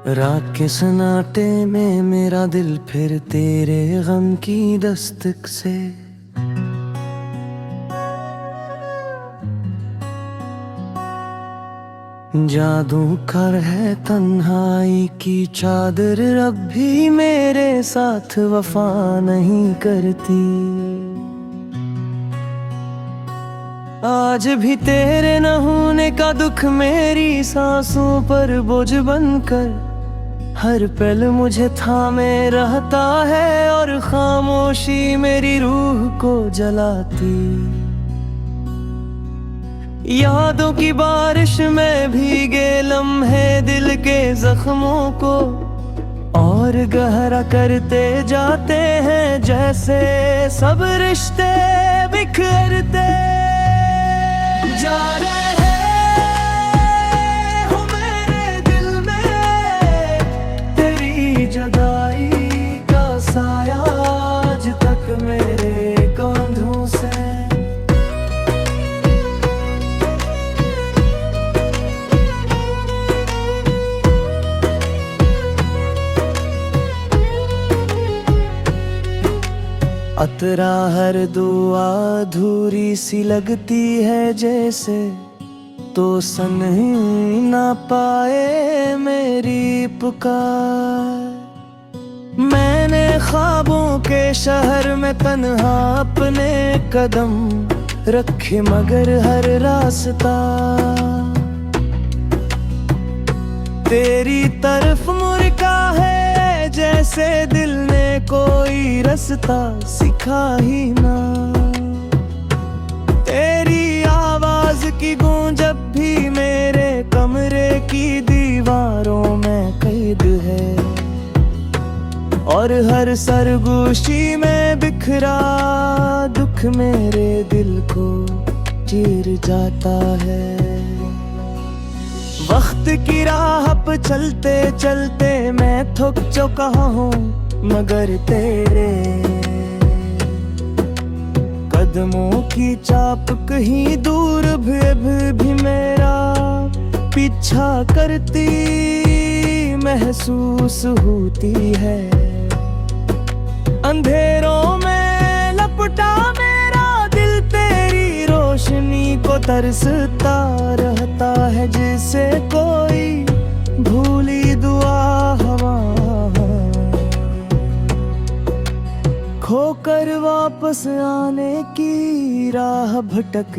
रात के सन्नाटे में मेरा दिल फिर तेरे गम की दस्तक से जादू कर है तन्हाई की चादर, अब भी मेरे साथ वफा नहीं करती। आज भी तेरे न होने का दुख मेरी सांसों पर बोझ बनकर हर पल मुझे थामे रहता है, और खामोशी मेरी रूह को जलाती। यादों की बारिश में भीगे लम्हे दिल के जख्मों को और गहरा करते जाते हैं, जैसे सब रिश्ते बिखरते जा रहे हो मेरे दिल में। तेरी जुदाई का साया आज तक मेरे कंधों से। अतरा हर दुआ अधूरी सी लगती है जैसे, तो सन ही ना पाए मेरी पुकार। मैंने ख्वाबों के शहर में तन्हा अपने कदम रखे, मगर हर रास्ता तेरी तरफ मुड़का है, जैसे दिल ने कोई रास्ता सिखा ही ना। तेरी आवाज की गूंज अब भी मेरे कमरे की दीवारों में कैद है, और हर सरगोशी में बिखरा दुख मेरे दिल को चीर जाता है। वक्त की राह पे चलते चलते मैं थक चुका हूँ, मगर तेरे कदमों की चाप कहीं दूर भी मेरा पीछा करती महसूस होती है। अंधेरों में लपटा मेरा दिल तेरी रोशनी को तरसता रहता है, जिसे कोई भूली दुआ हवा खोकर वापस आने की राह भटक